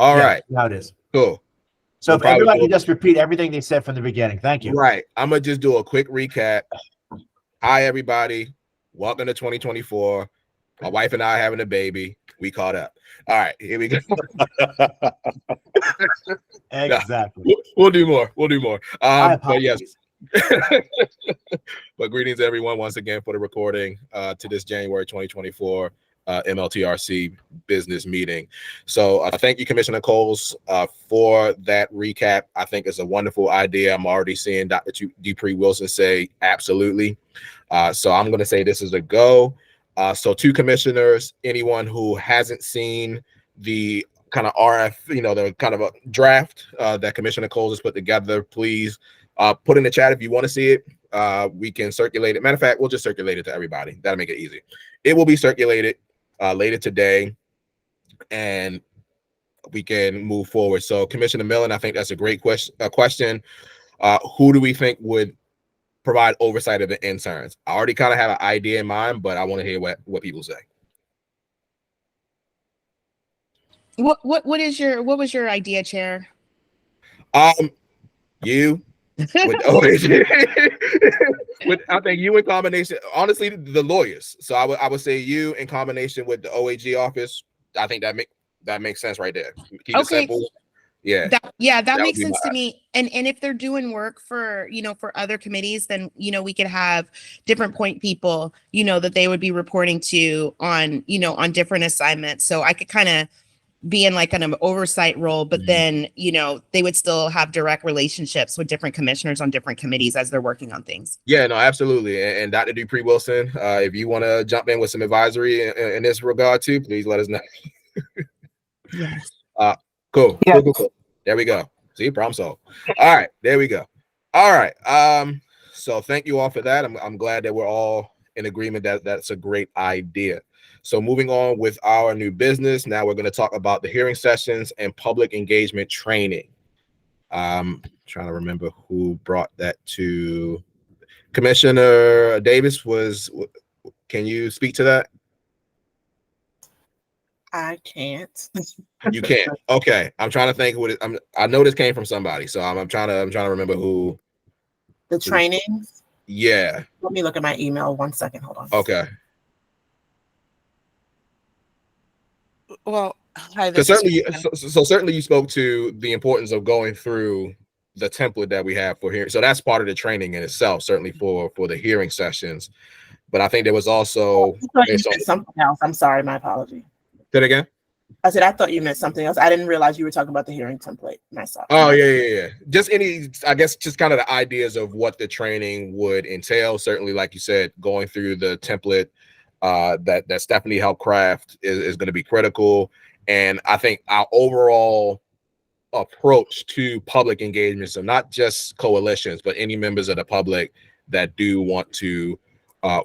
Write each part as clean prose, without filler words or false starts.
All right. Now it is. Cool. So if everybody just repeat everything they said from the beginning. Thank you. Right. I'm going to just do a quick recap. Hi, everybody. Welcome to 2024. My wife and I are having a baby. We caught up. All right. Here we go. Exactly. No, we'll do more. We'll do more. But yes. But greetings, everyone, once again for the recording to this January 2024 MLTRC business meeting. So thank you, Commissioner Coles, for that recap. I think it's a wonderful idea. I'm already seeing Dr. Dupree Wilson say absolutely. So I'm going to say this is a go. So two commissioners, anyone who hasn't seen the kind of RF, the kind of a draft that Commissioner Coles has put together, please put in the chat if you want to see it. We can circulate it. Matter of fact, we'll just circulate it to everybody. That'll make it easy. It will be circulated later today, and we can move forward. So, Commissioner Millen, I think that's a great question. Who do we think would provide oversight of the interns? I already kind of have an idea in mind, but I want to hear what people say. What was your idea, Chair? You with with I think you in combination, honestly, the lawyers. So I would say you in combination with the OAG office. I think that makes sense right there. Keep it simple. Yeah. That makes sense to me. And if they're doing work for, for other committees, then, we could have different point people, that they would be reporting to on, on different assignments. So I could kind of be in like an oversight role, but then, they would still have direct relationships with different commissioners on different committees as they're working on things. Yeah, no, absolutely. And Dr. Dupree Wilson, if you want to jump in with some advisory in this regard too, please let us know. Yes. Cool. There we go. See, problem solved. All right, there we go. All right. So thank you all for that. I'm glad that we're all in agreement that that's a great idea. So moving on with our new business, now we're going to talk about the hearing sessions and public engagement training. Trying to remember who brought that to Commissioner Davis. Can you speak to that? I can't. You can't. Okay, I'm trying to think what I know this came from somebody, so I'm trying to remember who. The trainings. Yeah. Let me look at my email. 1 second. Hold on. Okay. Well, hi. Certainly you spoke to the importance of going through the template that we have for hearing. So that's part of the training in itself, certainly for the hearing sessions. But I think there was also something else. I'm sorry, my apology. Say it again. I said I thought you meant something else. I didn't realize you were talking about the hearing template myself. Oh yeah. Just just kind of the ideas of what the training would entail. Certainly, like you said, going through the template that Stephanie helped craft is going to be critical. And I think our overall approach to public engagement, so not just coalitions, but any members of the public that do want to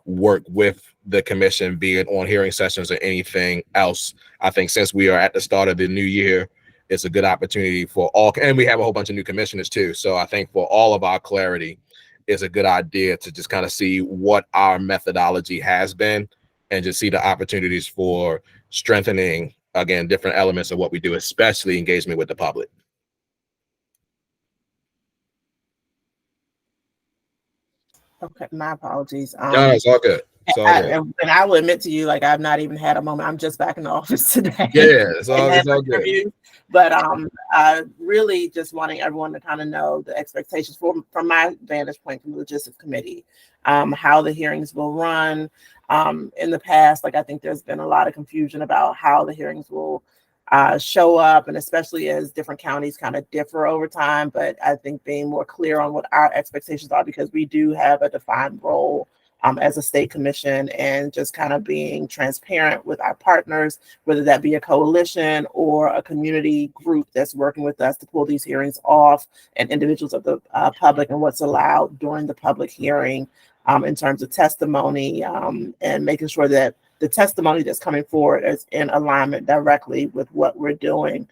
work with the commission, be it on hearing sessions or anything else. I think since we are at the start of the new year, it's a good opportunity for all, and we have a whole bunch of new commissioners too. So I think for all of our clarity, it's a good idea to just kind of see what our methodology has been and just see the opportunities for strengthening, again, different elements of what we do, especially engagement with the public. Okay, my apologies. No, it's all good. And I will admit to you, like, I've not even had a moment. I'm just back in the office today. Yeah, it's all good. But really just wanting everyone to kind of know the expectations from my vantage point from the Logistics Committee, how the hearings will run. In the past, like, I think there's been a lot of confusion about how the hearings will show up, and especially as different counties kind of differ over time. But I think being more clear on what our expectations are, because we do have a defined role as a state commission, and just kind of being transparent with our partners, whether that be a coalition or a community group that's working with us to pull these hearings off, and individuals of the public, and what's allowed during the public hearing in terms of testimony, and making sure that the testimony that's coming forward is in alignment directly with what we're doing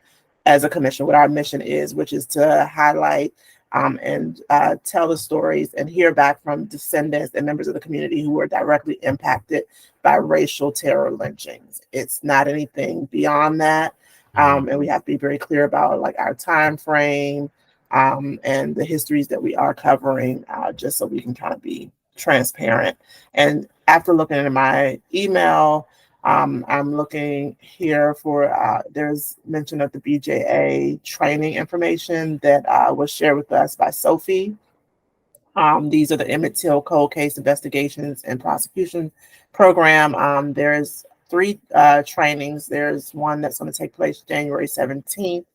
as a commission, what our mission is, which is to highlight and tell the stories and hear back from descendants and members of the community who were directly impacted by racial terror lynchings. It's not anything beyond that. And we have to be very clear about like our time frame and the histories that we are covering, just so we can kind of be transparent. And after looking at my email, I'm looking here for, there's mention of the BJA training information that was shared with us by Sophie. These are the Emmett Till Cold Case Investigations and Prosecution Program. There's 3 trainings. There's one that's going to take place January 17th,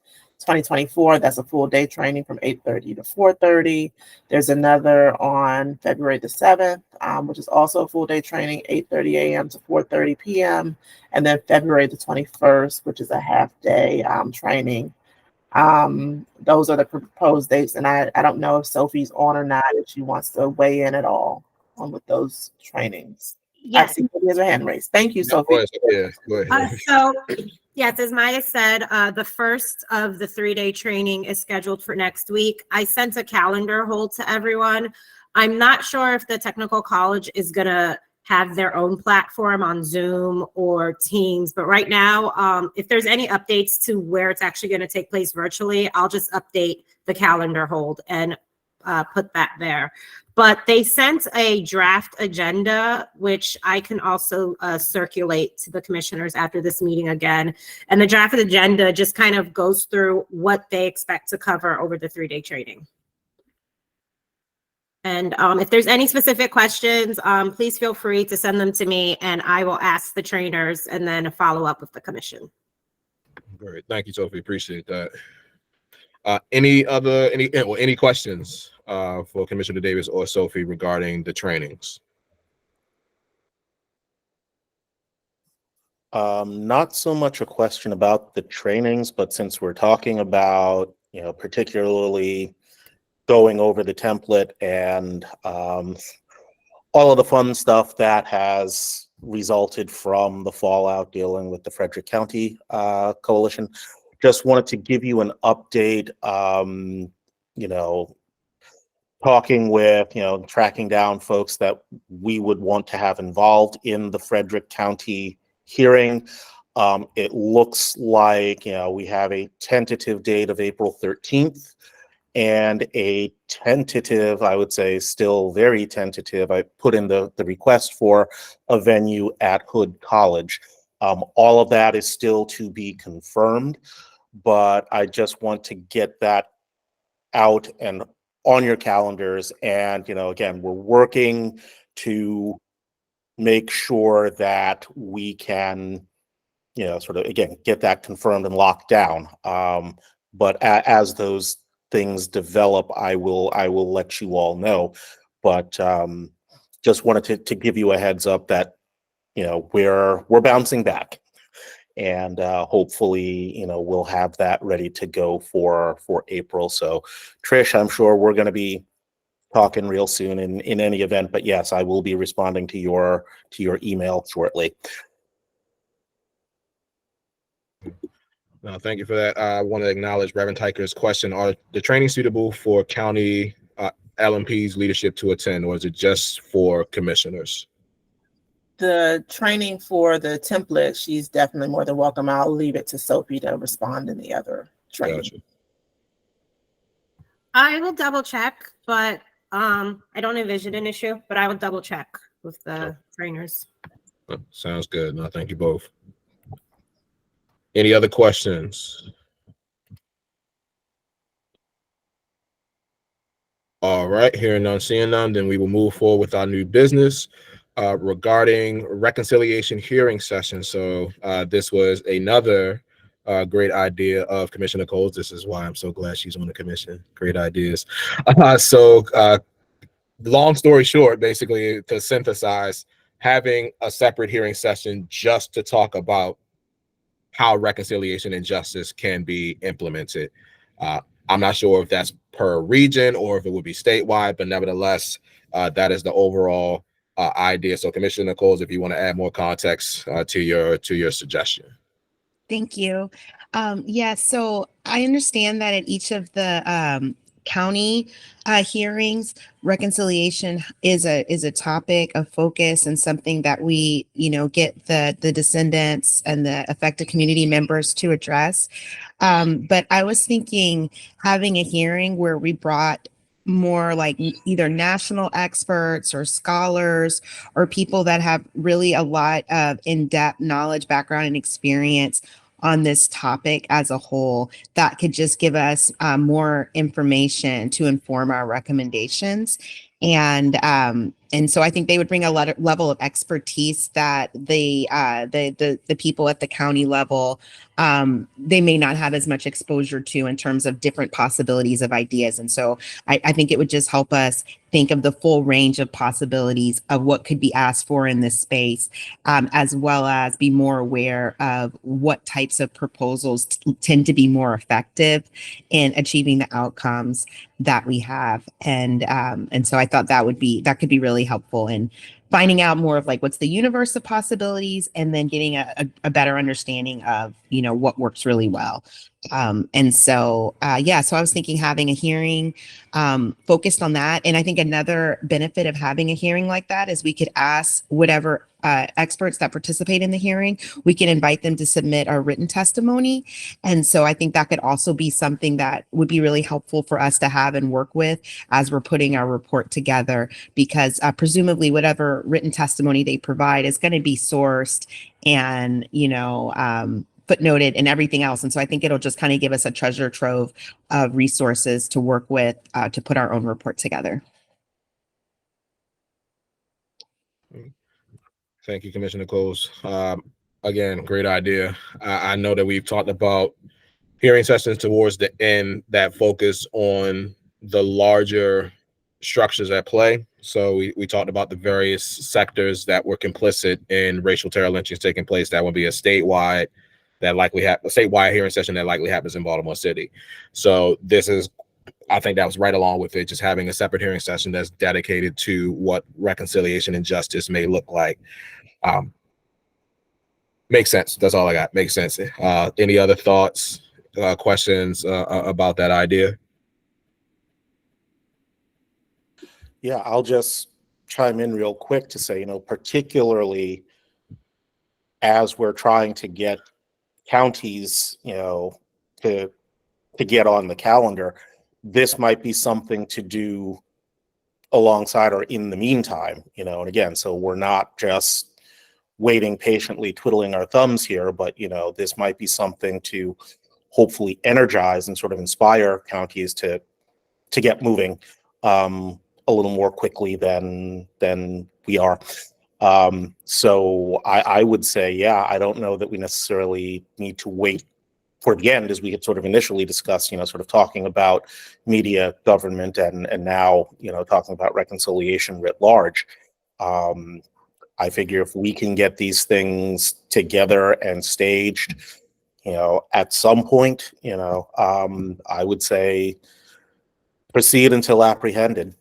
2024. That's a full day training from 8:30 to 4:30. There's another on February the 7th, which is also a full day training, 8:30 a.m. to 4:30 p.m. And then February the 21st, which is a half day training. Those are the proposed dates, and I don't know if Sophie's on or not, if she wants to weigh in at all on with those trainings. Yes. I see Sophie has her hand raised. Thank you, Yeah, Sophie. go ahead. So, yes, as Maya said, the first of the 3-day training is scheduled for next week. I sent a calendar hold to everyone. I'm not sure if the technical college is going to have their own platform on Zoom or Teams, but right now, if there's any updates to where it's actually going to take place virtually, I'll just update the calendar hold and put that there. But they sent a draft agenda, which I can also circulate to the commissioners after this meeting again. And the draft agenda just kind of goes through what they expect to cover over the 3-day training. And if there's any specific questions, please feel free to send them to me and I will ask the trainers and then follow up with the commission. Great. Thank you, Sophie. Appreciate that. Any questions for Commissioner Davis or Sophie regarding the trainings? Not so much a question about the trainings, but since we're talking about, particularly going over the template and all of the fun stuff that has resulted from the fallout dealing with the Frederick County Coalition, just wanted to give you an update, talking with, tracking down folks that we would want to have involved in the Frederick County hearing. It looks like, we have a tentative date of April 13th and a tentative, I would say still very tentative, I put in the request for a venue at Hood College. All of that is still to be confirmed, but I just want to get that out and on your calendars. And, again, we're working to make sure that we can, sort of, again, get that confirmed and locked down. But as those things develop, I will let you all know. But just wanted to give you a heads up that, we're bouncing back. And hopefully, we'll have that ready to go for April. So Trish, I'm sure we're going to be talking real soon in any event, but yes, I will be responding to your email shortly. No, thank you for that. I want to acknowledge Reverend Tyker's question. Are the trainings suitable for county LMP's leadership to attend, or is it just for commissioners? The training for the template, she's definitely more than welcome. I'll leave it to Sophie to respond in the other training. Gotcha. I will double check, but I don't envision an issue, but I will double check with the trainers. Sounds good. No, thank you both. Any other questions? All right, hearing none, seeing none, then we will move forward with our new business regarding reconciliation hearing session. So this was another great idea of Commissioner Coles. This is why I'm so glad she's on the commission. Great ideas. Long story short, basically, to synthesize, having a separate hearing session just to talk about how reconciliation and justice can be implemented. I'm not sure if that's per region or if it would be statewide, but nevertheless, that is the overall idea. So Commissioner Coles, if you want to add more context to your suggestion. Thank you. Yeah, so I understand that at each of the county hearings, reconciliation is a topic of focus and something that we, get the descendants and the affected community members to address. But I was thinking having a hearing where we brought more like either national experts or scholars or people that have really a lot of in-depth knowledge, background, and experience on this topic as a whole, that could just give us more information to inform our recommendations. And so I think they would bring a level of expertise that the people at the county level they may not have as much exposure to in terms of different possibilities of ideas. And so I think it would just help us think of the full range of possibilities of what could be asked for in this space, as well as be more aware of what types of proposals tend to be more effective in achieving the outcomes that we have. And so I thought that could be really helpful in finding out more of like what's the universe of possibilities, and then getting a better understanding of what works really well. So I was thinking having a hearing focused on that. And I think another benefit of having a hearing like that is we could ask whatever experts that participate in the hearing, we can invite them to submit our written testimony. And so I think that could also be something that would be really helpful for us to have and work with as we're putting our report together, because presumably whatever written testimony they provide is going to be sourced and, footnoted and everything else. And so I think it'll just kind of give us a treasure trove of resources to work with to put our own report together. Thank you, Commissioner Coles. Again, great idea. I know that we've talked about hearing sessions towards the end that focus on the larger structures at play. So we talked about the various sectors that were complicit in racial terror lynchings taking place. That would be a statewide hearing session that likely happens in Baltimore City. So I think that was right along with it, just having a separate hearing session that's dedicated to what reconciliation and justice may look like. Makes sense. That's all I got. Makes sense. Any other thoughts, questions about that idea? Yeah, I'll just chime in real quick to say, particularly as we're trying to get counties, to get on the calendar, this might be something to do alongside or in the meantime, and again, so we're not just waiting patiently, twiddling our thumbs here, but, this might be something to hopefully energize and sort of inspire counties to get moving a little more quickly than we are. So I would say, I don't know that we necessarily need to wait for the end, as we had sort of initially discussed, sort of talking about media, government, and now, talking about reconciliation writ large. I figure if we can get these things together and staged, at some point, I would say proceed until apprehended.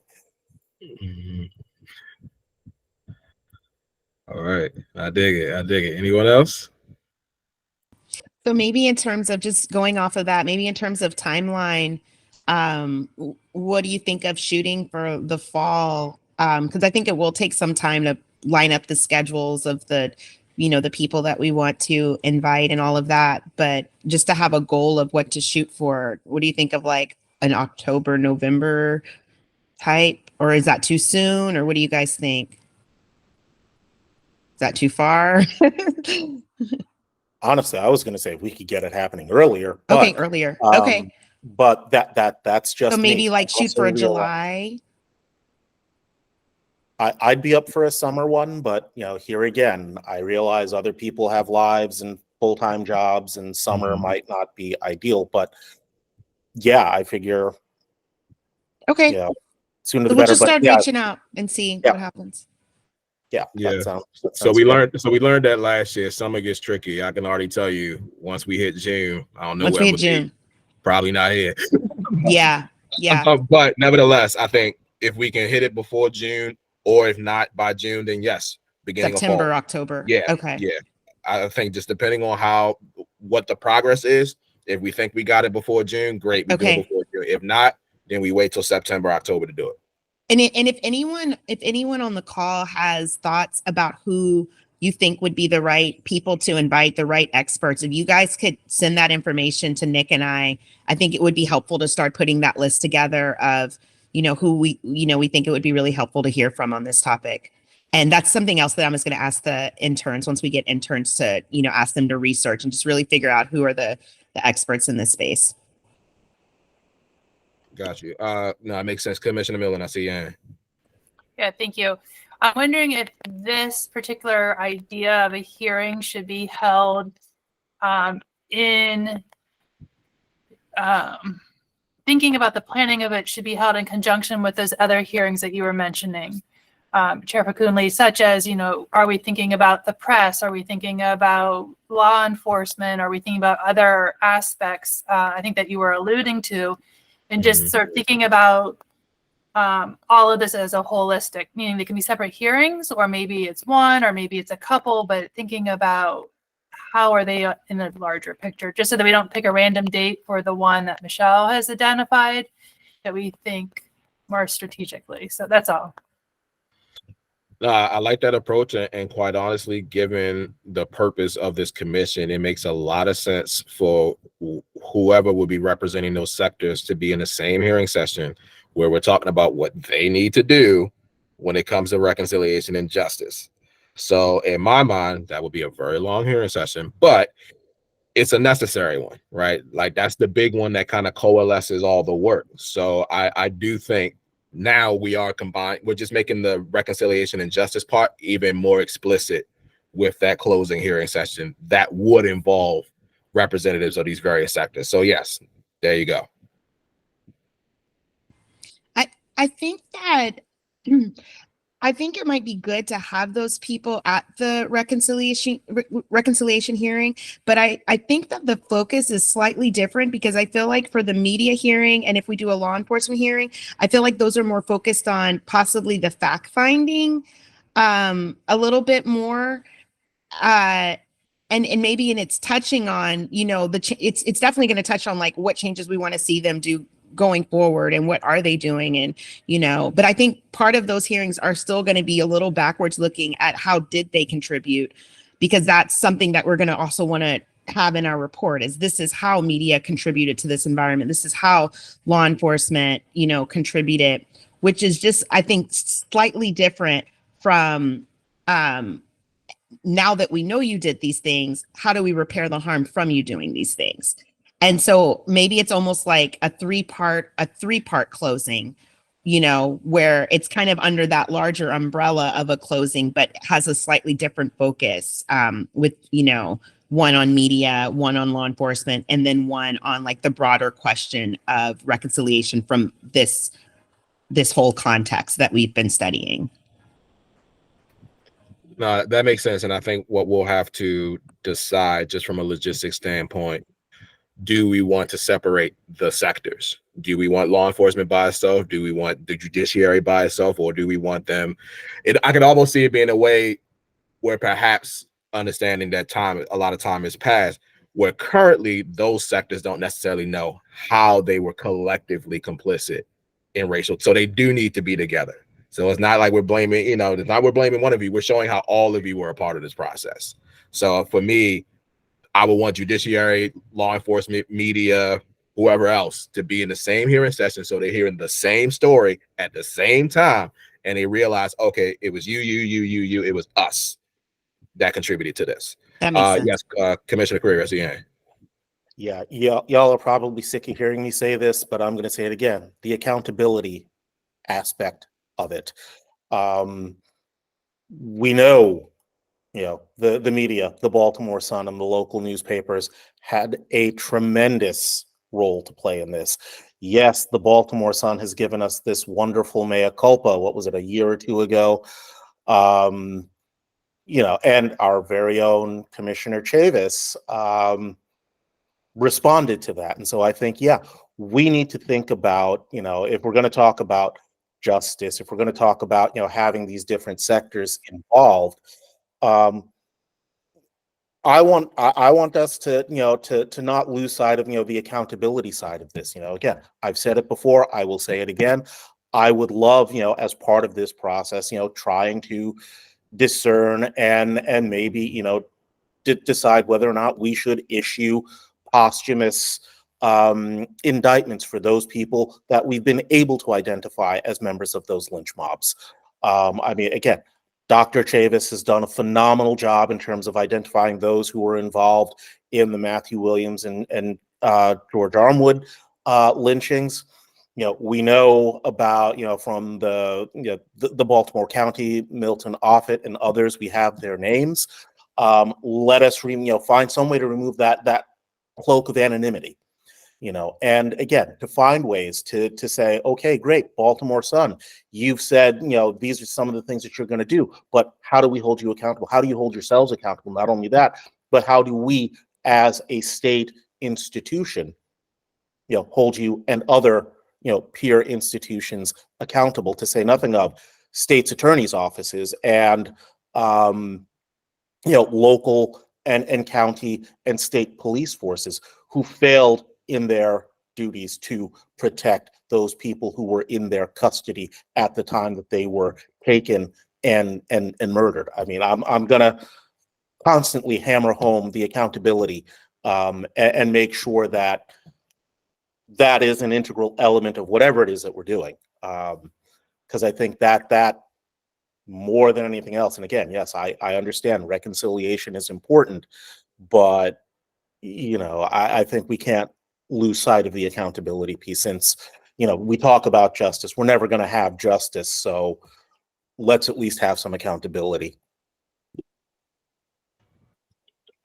Mm-hmm. All right. I dig it. Anyone else? So maybe in terms of just going off of that, maybe in terms of timeline, what do you think of shooting for the fall? Because I think it will take some time to line up the schedules of the people that we want to invite and all of that. But just to have a goal of what to shoot for, what do you think of like an October, November type? Or is that too soon? Or what do you guys think? Is that too far? Honestly, I was going to say we could get it happening earlier. But, okay, earlier. Okay. But that's just so maybe me. like shoot for a July. I'd be up for a summer one, but here again, I realize other people have lives and full-time jobs, and summer might not be ideal. But I figure. Okay. Sooner So the we'll better. just start reaching out and see what happens. Yeah. So we learned that last year. Summer gets tricky. I can already tell you. Once we hit June, I don't know. Once we hit June, probably not here. Yeah. But nevertheless, I think if we can hit it before June, or if not by June, then yes, beginning September, of fall. October. Yeah. Okay. Yeah. I think just depending on what the progress is. If we think we got it before June, great. We do it before June. If not, then we wait till September, October to do it. And if anyone on the call has thoughts about who you think would be the right people to invite, the right experts, if you guys could send that information to Nick and I think it would be helpful to start putting that list together of, who we think it would be really helpful to hear from on this topic. And that's something else that I'm just going to ask the interns, once we get interns, to, ask them to research and just really figure out who are the experts in this space. Got you. No, it makes sense. Commissioner Millen, I see you, Ann. Yeah, thank you. I'm wondering if this particular idea of a hearing should be held thinking about the planning of it should be held in conjunction with those other hearings that you were mentioning, Chair Fakunli, such as, are we thinking about the press? Are we thinking about law enforcement? Are we thinking about other aspects, I think that you were alluding to, and just sort of thinking about all of this as a holistic, meaning they can be separate hearings, or maybe it's one, or maybe it's a couple, but thinking about how are they in the larger picture, just so that we don't pick a random date for the one that Michelle has identified, that we think more strategically. So that's all. I like that approach, and quite honestly, given the purpose of this commission, it makes a lot of sense for whoever will be representing those sectors to be in the same hearing session where we're talking about what they need to do when it comes to reconciliation and justice. So in my mind, that would be a very long hearing session, but it's a necessary one, right? Like, that's the big one that kind of coalesces all the work. So I do think now we are combined. We're just making the reconciliation and justice part even more explicit with that closing hearing session that would involve representatives of these various sectors. So yes, there you go. I think that I think it might be good to have those people at the reconciliation hearing, but I think that the focus is slightly different, because I feel like for the media hearing, and if we do a law enforcement hearing, I feel like those are more focused on possibly the fact finding a little bit more, and maybe it's touching on, it's definitely going to touch on like what changes we want to see them do going forward and what are they doing, and but I think part of those hearings are still going to be a little backwards looking at how did they contribute, because that's something that we're going to also want to have in our report, is this is how media contributed to this environment, this is how law enforcement contributed, which is just, I think, slightly different from now that we know you did these things, how do we repair the harm from you doing these things? And so maybe it's almost like a three-part closing, where it's kind of under that larger umbrella of a closing, but has a slightly different focus, with, one on media, one on law enforcement, and then one on like the broader question of reconciliation from this whole context that we've been studying. No, that makes sense. And I think what we'll have to decide, just from a logistics standpoint, do we want to separate the sectors? Do we want law enforcement by itself? Do we want the judiciary by itself? Or do we want them? I can almost see it being a way where perhaps understanding that a lot of time has passed, where currently those sectors don't necessarily know how they were collectively complicit in racial. So they do need to be together. So it's not like we're blaming, it's not we're blaming one of you. We're showing how all of you were a part of this process. So for me, I would want judiciary, law enforcement, media, whoever else to be in the same hearing session, so they're hearing the same story at the same time, and they realize, okay, it was you, it was us that contributed to this. That makes sense. Yes, Commissioner Creer, SEN. Yeah, y'all are probably sick of hearing me say this, but I'm going to say it again. The accountability aspect of it. We know, the media, the Baltimore Sun and the local newspapers had a tremendous role to play in this. Yes, the Baltimore Sun has given us this wonderful mea culpa. What was it, a year or two ago? And our very own Commissioner Chavis responded to that. And so I think, we need to think about, if we're going to talk about justice, if we're going to talk about, having these different sectors involved, I want us to, to not lose sight of, the accountability side of this. Again, I've said it before, I will say it again. I would love, as part of this process, trying to discern and maybe, decide whether or not we should issue posthumous indictments for those people that we've been able to identify as members of those lynch mobs. I mean, again, Dr. Chavis has done a phenomenal job in terms of identifying those who were involved in the Matthew Williams and George Armwood lynchings. We know about, from the Baltimore County, Milton Offutt and others, we have their names. Let us, find some way to remove that cloak of anonymity, and again, to find ways to say, okay, great, Baltimore Sun, you've said, these are some of the things that you're going to do, but how do we hold you accountable? How do you hold yourselves accountable? Not only that, but how do we as a state institution, hold you and other, peer institutions accountable, to say nothing of state's attorney's offices and, local and county and state police forces who failed in their duties to protect those people who were in their custody at the time that they were taken and murdered. I mean, I'm gonna constantly hammer home the accountability and make sure that that is an integral element of whatever it is that we're doing. Because I think that more than anything else, and again, yes, I understand reconciliation is important, but I think we can't lose sight of the accountability piece, since we talk about justice. We're never going to have justice, so let's at least have some accountability.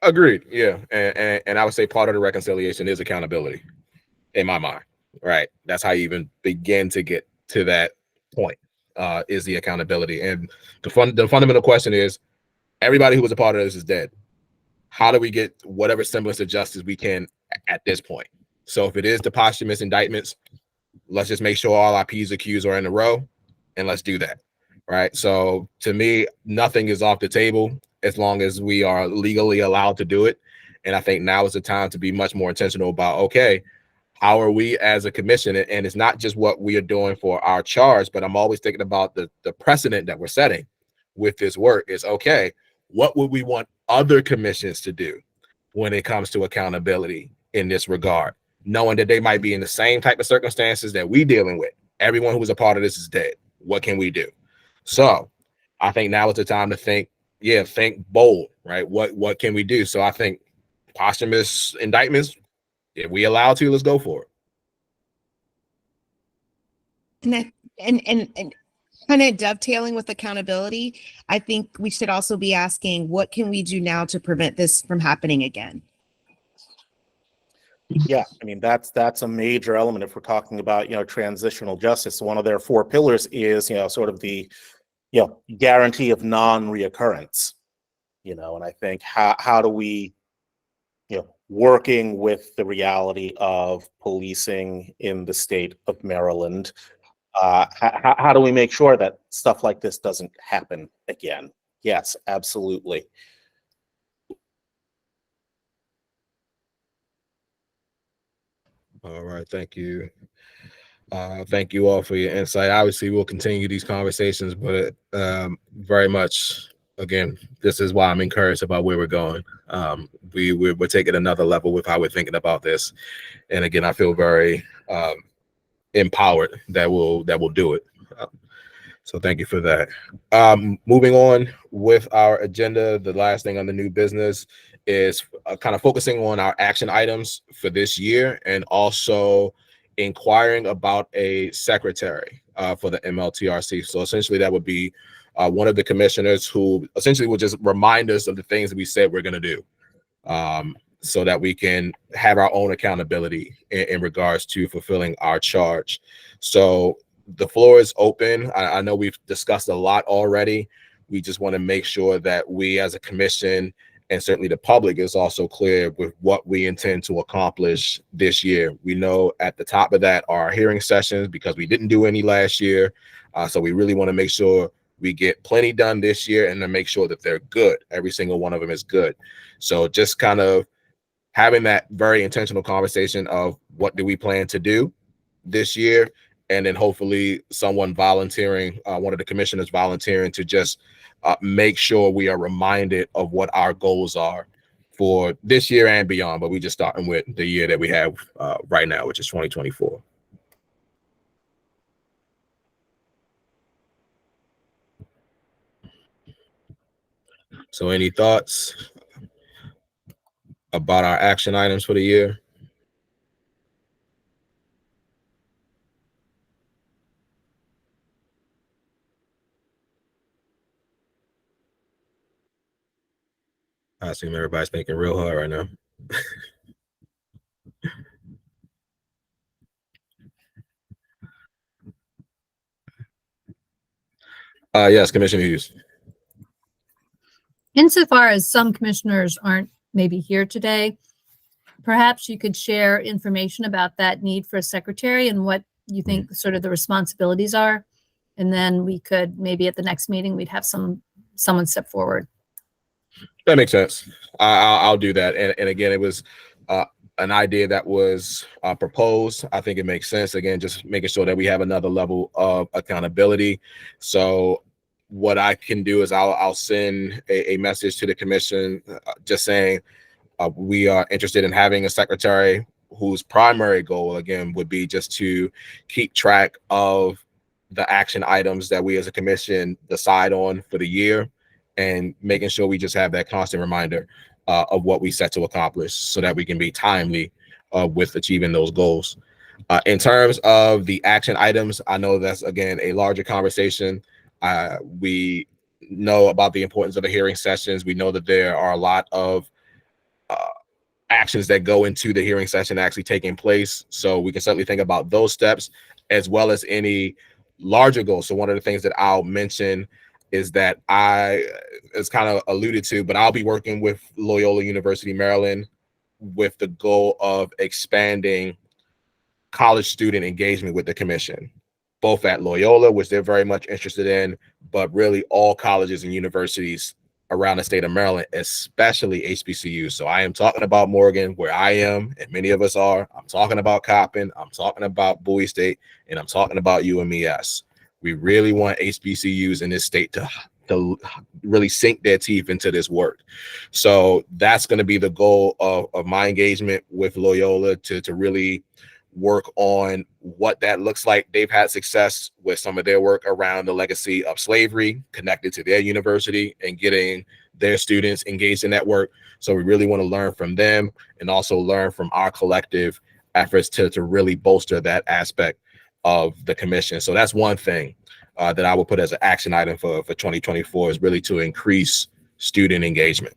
Agreed. Yeah, and I would say part of the reconciliation is accountability, in my mind. Right. That's how you even begin to get to that point. Is the accountability, and the fundamental question is: everybody who was a part of this is dead. How do we get whatever semblance of justice we can at this point? So if it is the posthumous indictments, let's just make sure all our P's and Q's are in a row, and let's do that. Right. So to me, nothing is off the table as long as we are legally allowed to do it. And I think now is the time to be much more intentional about, okay, how are we as a commission? And it's not just what we are doing for our charge, but I'm always thinking about the precedent that we're setting with this work is, okay, what would we want other commissions to do when it comes to accountability in this regard, knowing that they might be in the same type of circumstances that we dealing with. Everyone who was a part of this is dead. What can we do? So I think now is the time to think bold, right? What can we do? So I think posthumous indictments, if we allow to, let's go for it. And kind of dovetailing with accountability, I think we should also be asking, what can we do now to prevent this from happening again? Yeah, I mean, that's a major element if we're talking about, transitional justice. One of their 4 pillars is, sort of the, guarantee of non-reoccurrence, and I think how do we, working with the reality of policing in the state of Maryland, how do we make sure that stuff like this doesn't happen again? Yes, absolutely. All right. Thank you. Thank you all for your insight. Obviously, we'll continue these conversations, but very much, again, this is why I'm encouraged about where we're going. We're taking another level with how we're thinking about this. And again, I feel very empowered that we'll do it. So thank you for that. Moving on with our agenda, the last thing on the new business is kind of focusing on our action items for this year, and also inquiring about a secretary for the MLTRC. So essentially that would be one of the commissioners who essentially will just remind us of the things that we said we're going to do, so that we can have our own accountability in regards to fulfilling our charge. So the floor is open. I know we've discussed a lot already. We just want to make sure that we as a commission, and certainly the public, is also clear with what we intend to accomplish this year. We know at the top of that are our hearing sessions, because we didn't do any last year. So we really want to make sure we get plenty done this year and then make sure that they're good. Every single one of them is good. So just kind of having that very intentional conversation of what do we plan to do this year, and then hopefully someone volunteering, one of the commissioners volunteering to just make sure we are reminded of what our goals are for this year and beyond. But we just starting with the year that we have right now, which is 2024. So any thoughts about our action items for the year? I assume everybody's thinking real hard right now. Yes, Commissioner Hughes. Insofar as some commissioners aren't maybe here today, perhaps you could share information about that need for a secretary and what you think sort of the responsibilities are. And then we could maybe at the next meeting, we'd have someone step forward. That makes sense. I'll do that. And again, it was an idea that was proposed. I think it makes sense. Again, just making sure that we have another level of accountability. So what I can do is I'll send a message to the commission just saying we are interested in having a secretary whose primary goal, again, would be just to keep track of the action items that we as a commission decide on for the year, and making sure we just have that constant reminder of what we set to accomplish so that we can be timely with achieving those goals. In terms of the action items, I know that's, again, a larger conversation. We know about the importance of the hearing sessions. We know that there are a lot of actions that go into the hearing session actually taking place. So we can certainly think about those steps as well as any larger goals. So one of the things that I'll mention is that it's kind of alluded to, but I'll be working with Loyola University, Maryland, with the goal of expanding college student engagement with the commission, both at Loyola, which they're very much interested in, but really all colleges and universities around the state of Maryland, especially HBCUs. So I am talking about Morgan, where I am, and many of us are. I'm talking about Coppin, I'm talking about Bowie State, and I'm talking about UMES. We really want HBCUs in this state to really sink their teeth into this work. So that's going to be the goal of my engagement with Loyola, to really work on what that looks like. They've had success with some of their work around the legacy of slavery connected to their university and getting their students engaged in that work. So we really want to learn from them and also learn from our collective efforts to really bolster that aspect of the commission. So that's one thing that I would put as an action item for 2024, is really to increase student engagement.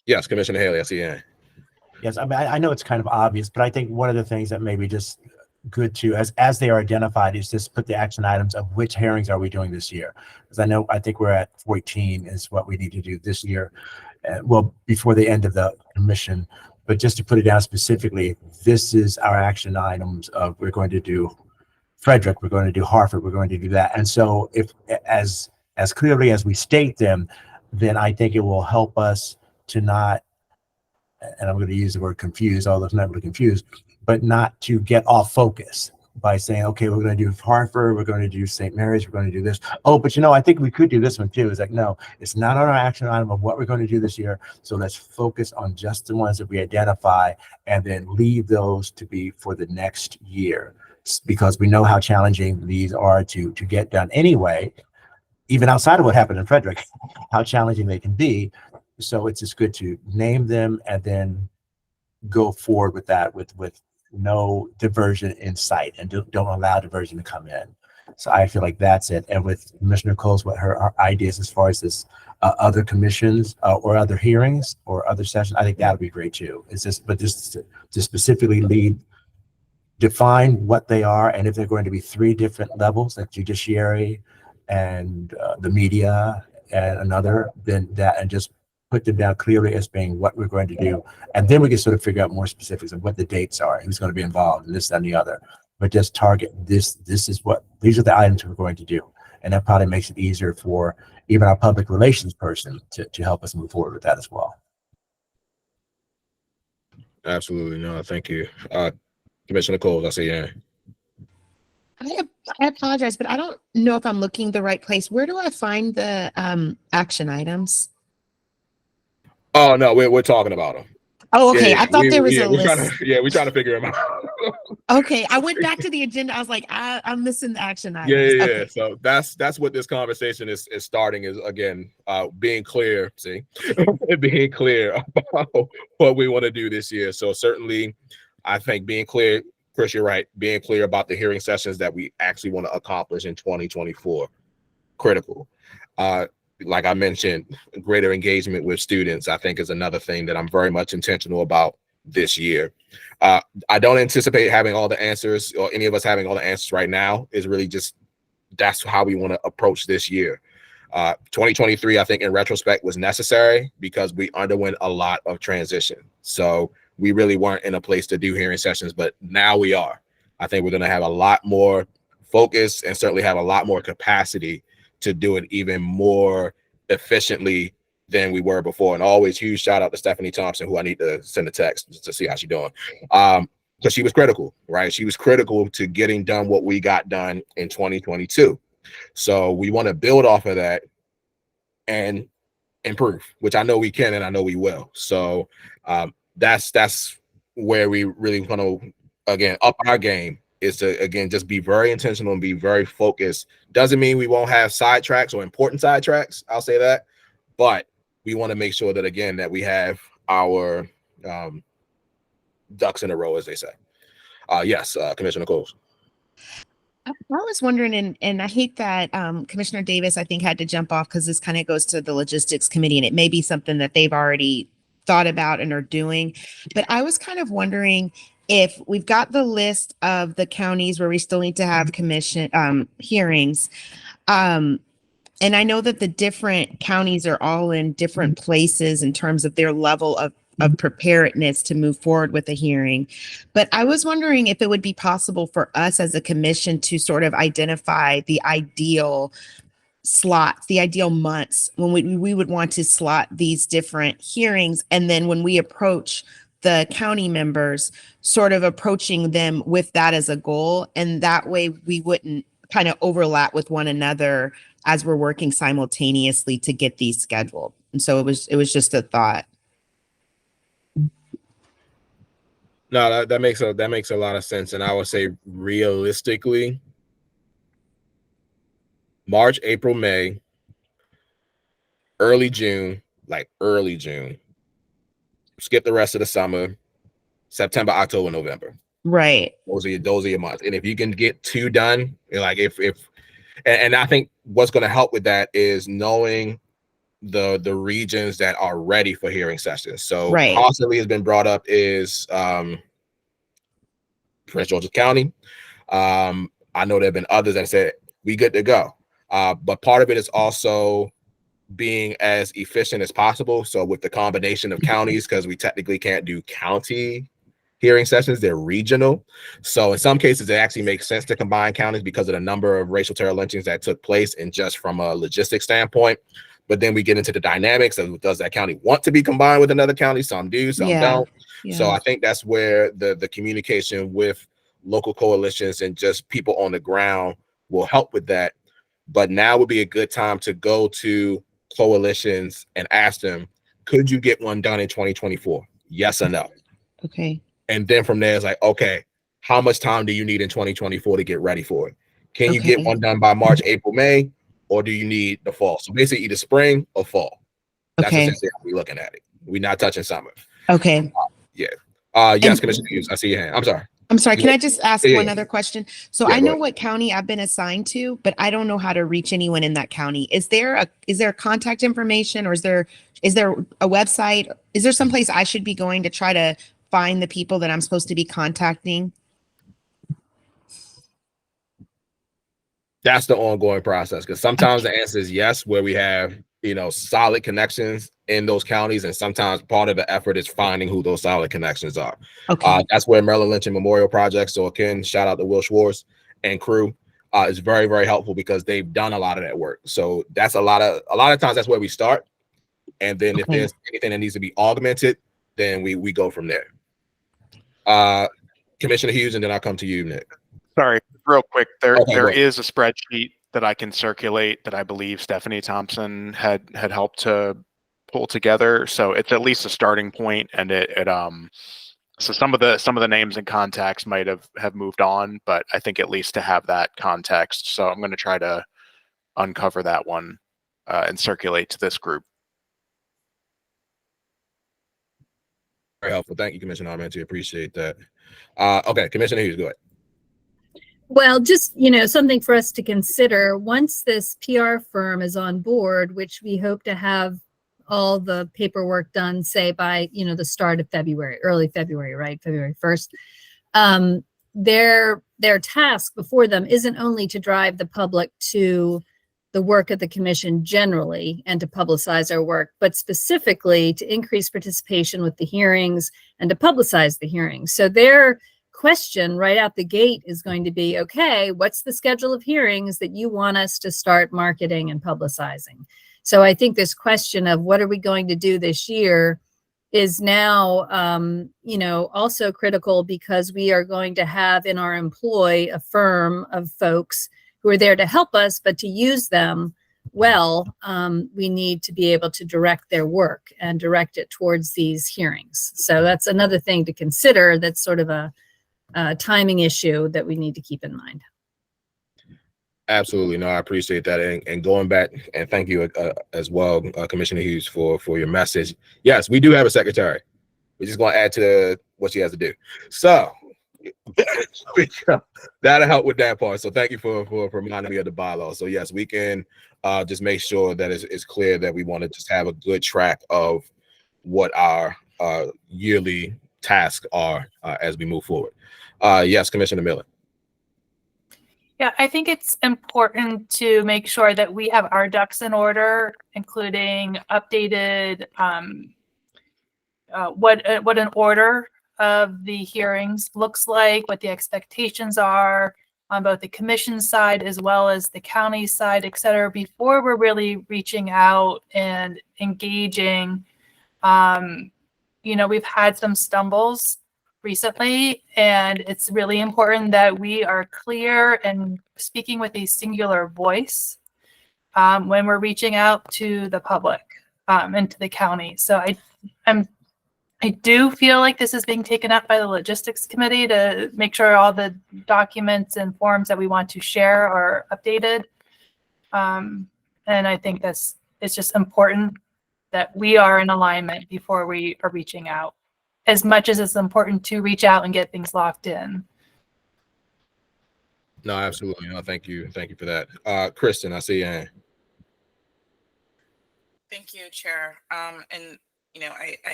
Yes, Commissioner Haley, I see you. Yes, I mean, I know it's kind of obvious, but I think one of the things that may be just good to, as they are identified, is just put the action items of which hearings are we doing this year. Because I think we're at 14 is what we need to do this year, well, before the end of the commission. But just to put it down specifically, this is our action items of, we're going to do Frederick, we're going to do Hartford, we're going to do that. And so if as clearly as we state them, then I think it will help us to not, and I'm going to use the word confused, although it's not really confused, but not to get off focus by saying, okay, we're going to do Hartford, we're going to do St. Mary's, we're going to do this. Oh, but I think we could do this one too. It's like, no, it's not on our action item of what we're going to do this year. So let's focus on just the ones that we identify and then leave those to be for the next year, because we know how challenging these are to get done anyway, even outside of what happened in Frederick, how challenging they can be. So it's just good to name them and then go forward with that with no diversion in sight, and don't allow diversion to come in. So I feel like that's it. And with Commissioner Coles, what her ideas as far as this other commissions or other hearings or other sessions, I think that'll be great too. It's just, but just to specifically lead define what they are, and if they're going to be 3 different levels, like judiciary and the media and another, then that, and just put them down clearly as being what we're going to do. And then we can sort of figure out more specifics of what the dates are, who's going to be involved, and this and the other. But just target this. These are the items we're going to do. And that probably makes it easier for even our public relations person to help us move forward with that as well. Absolutely. No, thank you. Commissioner Coles, I see you. I apologize, but I don't know if I'm looking the right place. Where do I find the action items? Oh no, we're talking about them. Oh, okay. I thought there was a list. We're trying to figure them out. Okay, I went back to the agenda. I was like, I'm missing the action items. Yeah. Okay. So that's what this conversation is starting, is again being clear. Being clear about what we want to do this year. So certainly, I think being clear, Chris, you're right. Being clear about the hearing sessions that we actually want to accomplish in 2024, critical. Like I mentioned, greater engagement with students, I think, is another thing that I'm very much intentional about this year. I don't anticipate having all the answers, or any of us having all the answers right now. Is really just, that's how we want to approach this year. 2023, I think in retrospect, was necessary because we underwent a lot of transition. So we really weren't in a place to do hearing sessions, but now we are. I think we're going to have a lot more focus and certainly have a lot more capacity to do it even more efficiently than we were before. And always huge shout out to Stephanie Thompson, who I need to send a text just to see how she's doing. Because she was critical, right? She was critical to getting done what we got done in 2022. So we want to build off of that and improve, which I know we can and I know we will. So that's where we really want to, again, up our game, is to, again, just be very intentional and be very focused. Doesn't mean we won't have sidetracks or important sidetracks, I'll say that, but we want to make sure that, again, that we have our ducks in a row, as they say. Yes, Commissioner Coles. I was wondering, and I hate that Commissioner Davis, I think, had to jump off because this kind of goes to the logistics committee, and it may be something that they've already thought about and are doing. But I was kind of wondering if we've got the list of the counties where we still need to have commission hearings. And I know that the different counties are all in different places in terms of their level of preparedness to move forward with a hearing. But I was wondering if it would be possible for us as a commission to sort of identify the ideal slots, the ideal months when we would want to slot these different hearings. And then when we approach the county members, sort of approaching them with that as a goal. And that way we wouldn't kind of overlap with one another as we're working simultaneously to get these scheduled. And so it was just a thought. No, that makes a lot of sense. And I would say realistically, March, April, May, early June, skip the rest of the summer, September, October, November. Right. Those are your months. And if you can get 2 done, like and I think what's going to help with that is knowing the regions that are ready for hearing sessions. So right. Constantly has been brought up is Prince George's County. I know there have been others that said we good to go. But part of it is also being as efficient as possible. So with the combination of counties, because we technically can't do county hearing sessions, they're regional. So in some cases, it actually makes sense to combine counties because of the number of racial terror lynchings that took place, and just from a logistics standpoint. But then we get into the dynamics of, does that county want to be combined with another county? Some do, some don't. Yeah. So I think that's where the communication with local coalitions and just people on the ground will help with that. But now would be a good time to go to coalitions and ask them, could you get one done in 2024? Yes or no? Okay. And then from there, it's like, okay, how much time do you need in 2024 to get ready for it? Can you get one done by March, April, May, or do you need the fall? So basically either spring or fall. That's essentially how we're looking at it. We're not touching summer. Okay. Yes, Commissioner Hughes, I see your hand. I'm sorry. Can I just ask one other question? So I know what county I've been assigned to, but I don't know how to reach anyone in that county. Is there contact information, or is there a website? Is there someplace I should be going to try to find the people that I'm supposed to be contacting? That's the ongoing process, because sometimes the answer is yes, where we have, solid connections in those counties, and sometimes part of the effort is finding who those solid connections are. Okay. That's where Maryland Lynching Memorial Project, so again, shout out to Will Schwartz and crew, is very, very helpful, because they've done a lot of that work. So that's a lot of times that's where we start, and then if Okay. there's anything that needs to be augmented, then we go from there. Commissioner Hughes, and then I'll come to you, Nick. Sorry, real quick. There Okay, go ahead. is a spreadsheet that I can circulate that I believe Stephanie Thompson had helped to pull together. So it's at least a starting point, and so some of the names and contacts might have moved on, but I think at least to have that context. So I'm going to try to uncover that one and circulate to this group. Very helpful. Thank you, Commissioner Armenti. Appreciate that. Okay, Commissioner Hughes, go ahead. Well, just, something for us to consider once this PR firm is on board, which we hope to have all the paperwork done, say by, the start of February, early February, right? February 1st. Their task before them isn't only to drive the public to the work of the commission generally and to publicize our work, but specifically to increase participation with the hearings and to publicize the hearings. So their question right out the gate is going to be, okay, what's the schedule of hearings that you want us to start marketing and publicizing? So I think this question of what are we going to do this year is now, also critical, because we are going to have in our employ a firm of folks who are there to help us, but to use them well, we need to be able to direct their work and direct it towards these hearings. So that's another thing to consider. That's sort of a timing issue that we need to keep in mind. Absolutely. No, I appreciate that. And going back, and thank you as well, Commissioner Hughes, for your message. Yes, we do have a secretary. We're just going to add to what she has to do. So that'll help with that part. So thank you for reminding me of the bylaws. So yes, we can just make sure that it's clear that we want to just have a good track of what our yearly tasks are as we move forward. Yes, Commissioner Miller. Yeah, I think it's important to make sure that we have our ducks in order, including updated what an order of the hearings looks like, what the expectations are on both the commission side as well as the county side, et cetera, before we're really reaching out and engaging. We've had some stumbles recently, and it's really important that we are clear and speaking with a singular voice when we're reaching out to the public and to the county. So I do feel like this is being taken up by the logistics committee to make sure all the documents and forms that we want to share are updated. And I think it's just important that we are in alignment before we are reaching out, as much as it's important to reach out and get things locked in. No, absolutely. No, thank you. Thank you for that. Kristen, I see you. Thank you, Chair. I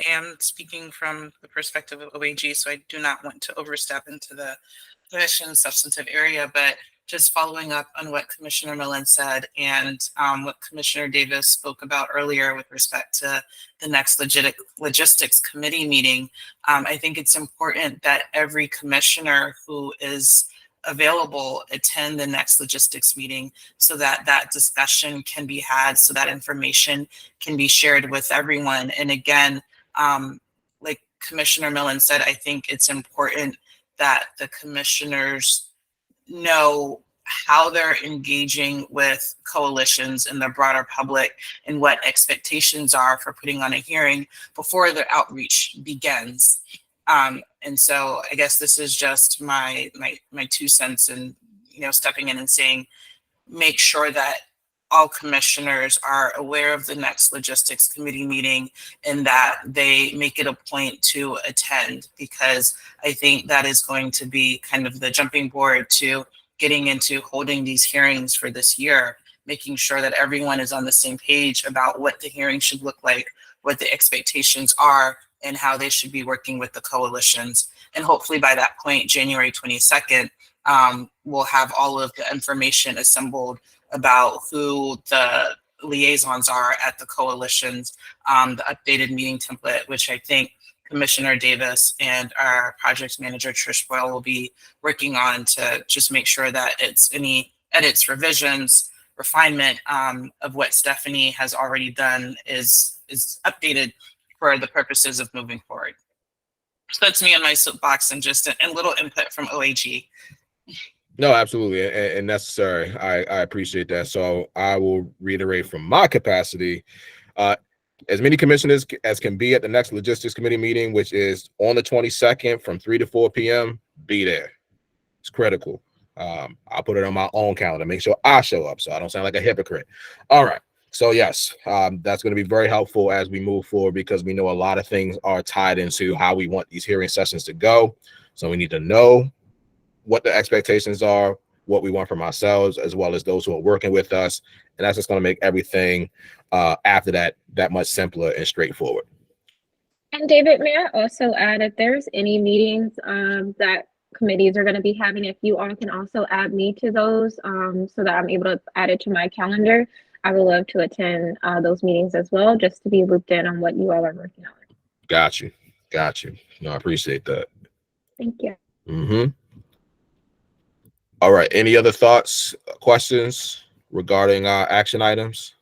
am speaking from the perspective of OAG, so I do not want to overstep into the commission's substantive area, but just following up on what Commissioner Millen said and what Commissioner Davis spoke about earlier with respect to the next logistics committee meeting, I think it's important that every commissioner who is available attend the next logistics meeting so that discussion can be had, so that information can be shared with everyone. And again, like Commissioner Millen said, I think it's important that the commissioners know how they're engaging with coalitions and the broader public and what expectations are for putting on a hearing before the outreach begins. And so I guess this is just my 2 cents, and stepping in and saying, make sure that all commissioners are aware of the next logistics committee meeting and that they make it a point to attend, because I think that is going to be kind of the jumping board to getting into holding these hearings for this year, making sure that everyone is on the same page about what the hearing should look like, what the expectations are, and how they should be working with the coalitions. And hopefully by that point, January 22nd, we'll have all of the information assembled about who the liaisons are at the coalitions, the updated meeting template, which I think Commissioner Davis and our project manager, Trish Boyle, will be working on to just make sure that it's any edits, revisions, refinement of what Stephanie has already done is updated for the purposes of moving forward. So that's me on my soapbox and just a little input from OAG. No, absolutely, and necessary. I appreciate that. So I will reiterate from my capacity, as many commissioners as can be at the next logistics committee meeting, which is on the 22nd from 3 to 4 p.m. Be there. It's critical. I'll put it on my own calendar, make sure I show up so I don't sound like a hypocrite. All right. So yes, that's going to be very helpful as we move forward, because we know a lot of things are tied into how we want these hearing sessions to go. So we need to know what the expectations are, what we want from ourselves, as well as those who are working with us. And that's just going to make everything after that much simpler and straightforward. And David, may I also add, if there's any meetings that committees are going to be having, if you all can also add me to those so that I'm able to add it to my calendar, I would love to attend those meetings as well, just to be looped in on what you all are working on. Got you. No, I appreciate that. Thank you. Mm-hmm. All right. Any other thoughts, questions regarding our action items?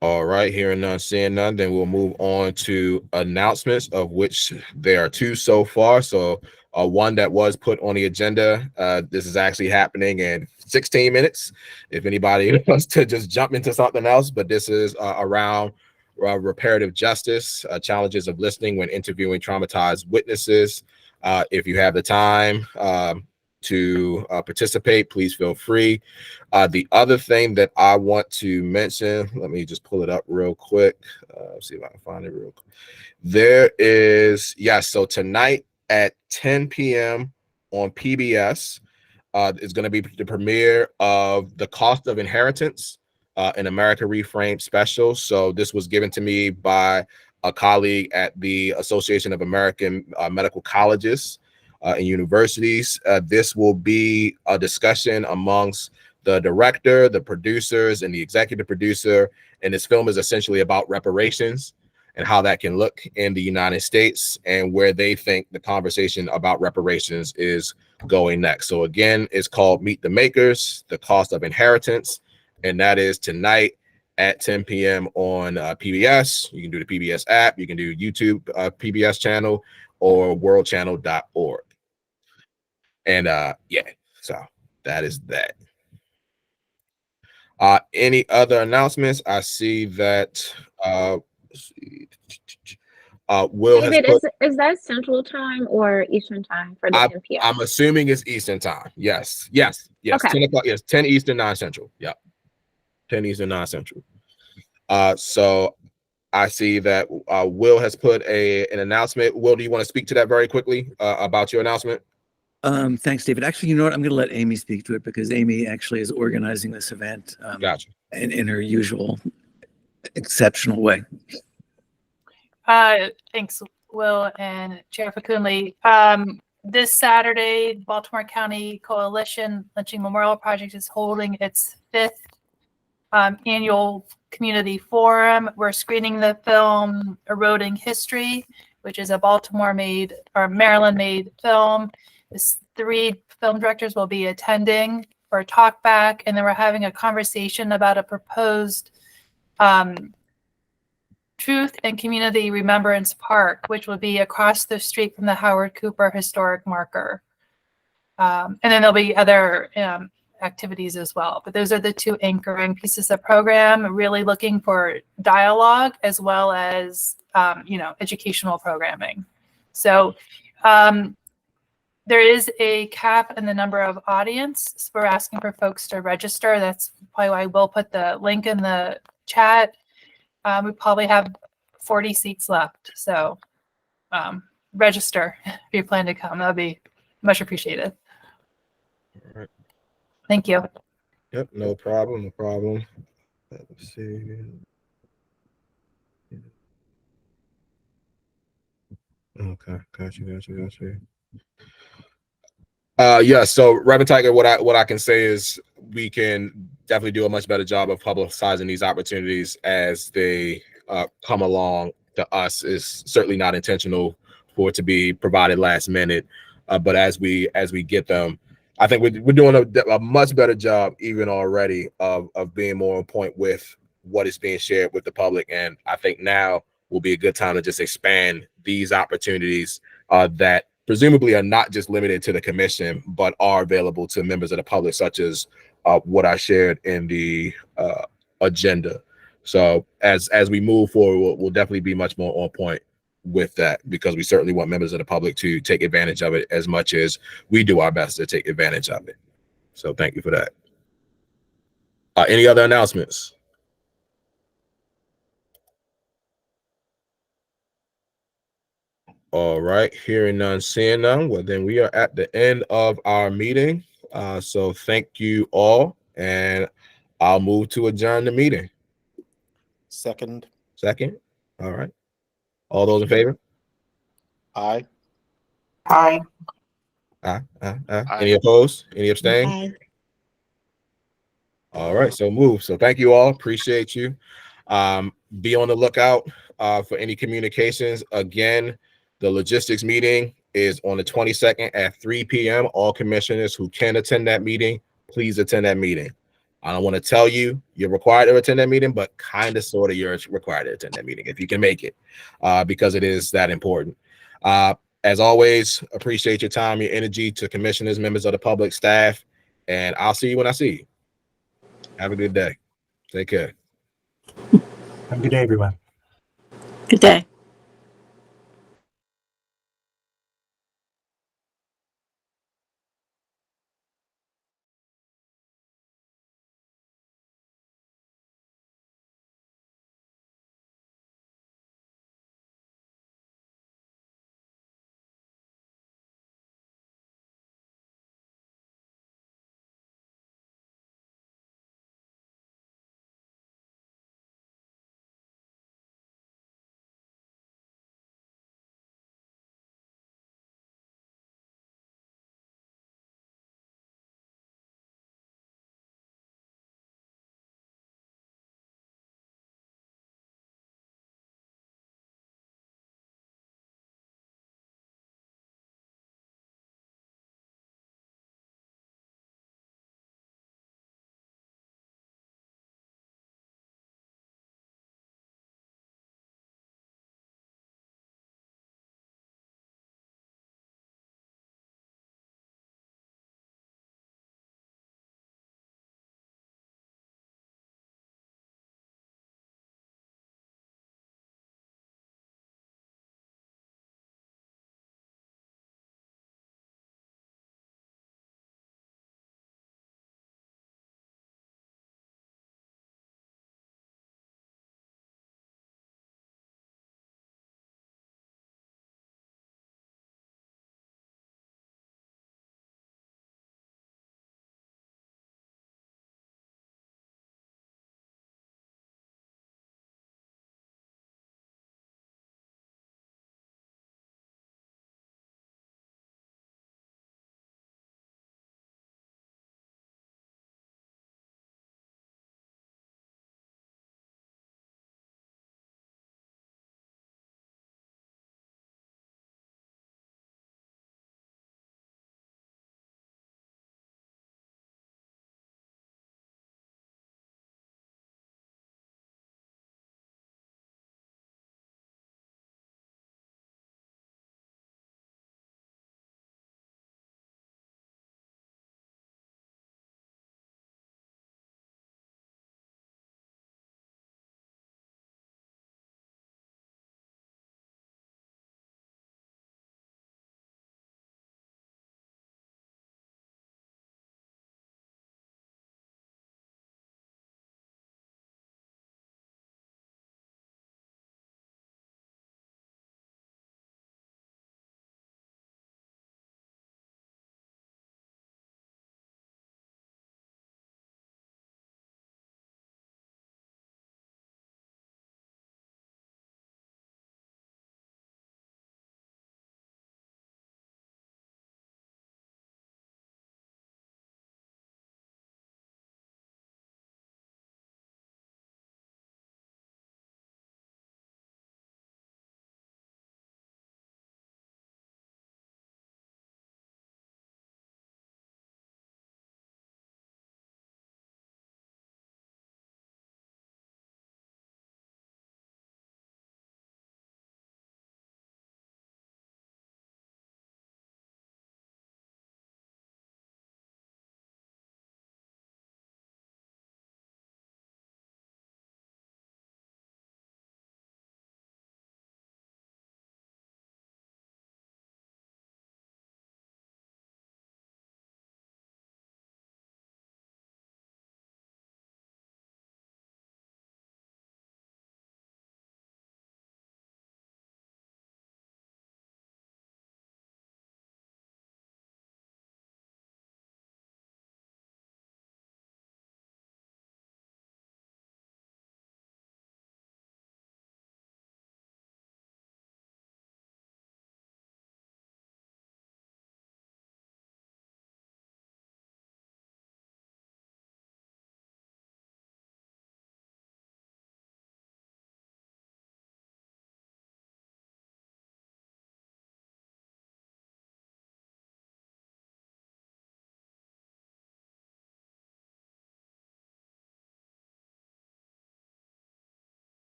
All right, hearing none, seeing none, then we'll move on to announcements, of which there are two so far. So one that was put on the agenda, this is actually happening in 16 minutes. If anybody wants to just jump into something else, but this is around reparative justice, challenges of listening when interviewing traumatized witnesses. If you have the time to participate, please feel free. The other thing that I want to mention, let me just pull it up real quick. See if I can find it real quick. There is, yes, so tonight at 10 p.m. on PBS is going to be the premiere of The Cost of Inheritance, an America Reframed special. So this was given to me by a colleague at the Association of American Medical Colleges and universities. This will be a discussion amongst the director, the producers, and the executive producer. And this film is essentially about reparations and how that can look in the United States and where they think the conversation about reparations is going next. So again, it's called Meet the Makers, The Cost of Inheritance. And that is tonight at 10 p.m. on PBS. You can do the PBS app. You can do YouTube PBS channel or worldchannel.org. And yeah, so that is that. Any other announcements? I see that Will David, has put, is that Central Time or Eastern Time for the 10 p.m.? I'm assuming it's Eastern Time. Yes. Okay. 10 o'clock. Yes, 10 Eastern, 9 Central. Yep. 10 Eastern, 9 Central. So I see that Will has put an announcement. Will, do you want to speak to that very quickly about your announcement? Thanks, David. Actually, you know what? I'm going to let Amy speak to it because Amy actually is organizing this event Gotcha. in her usual exceptional way. Thanks, Will and Chair Fakunli. This Saturday, Baltimore County Coalition Lynching Memorial Project is holding its 5th annual community forum. We're screening the film Eroding History, which is a Baltimore-made or Maryland-made film. 3 film directors will be attending for a talk back, and then we're having a conversation about a proposed Truth and Community Remembrance Park, which will be across the street from the Howard Cooper Historic Marker. And then there'll be other activities as well. But those are the 2 anchoring pieces of program, really looking for dialogue as well as, educational programming. So there is a cap in the number of audience. So we're asking for folks to register. That's probably why we'll put the link in the chat. We probably have 40 seats left. So register if you plan to come. That would be much appreciated. All right. Thank you. Yep, no problem. Let's see. Okay, got you. Yeah, so Reverend Tiger, what I can say is we can definitely do a much better job of publicizing these opportunities as they come along to us. Is certainly not intentional for it to be provided last minute, but as we get them, I think we're doing a much better job even already of being more on point with what is being shared with the public. And I think now will be a good time to just expand these opportunities that presumably are not just limited to the commission, but are available to members of the public, such as what I shared in the agenda. So as we move forward, we'll definitely be much more on point with that, because we certainly want members of the public to take advantage of it as much as we do our best to take advantage of it. So thank you for that. Any other announcements? All right, hearing none, seeing none. Well, then we are at the end of our meeting. So thank you all, and I'll move to adjourn the meeting. Second. All right. All those in favor? Aye. Aye. Aye. Aye. Any opposed? Any abstain? Aye. All right, so move. So thank you all. Appreciate you. Be on the lookout for any communications. Again, the logistics meeting is on the 22nd at 3 p.m. All commissioners who can attend that meeting, please attend that meeting. I don't want to tell you you're required to attend that meeting, but kind of sort of you're required to attend that meeting if you can make it, because it is that important. As always, appreciate your time, your energy to commissioners, members of the public, staff, and I'll see you when I see you. Have a good day. Take care. Have a good day, everyone. Good day.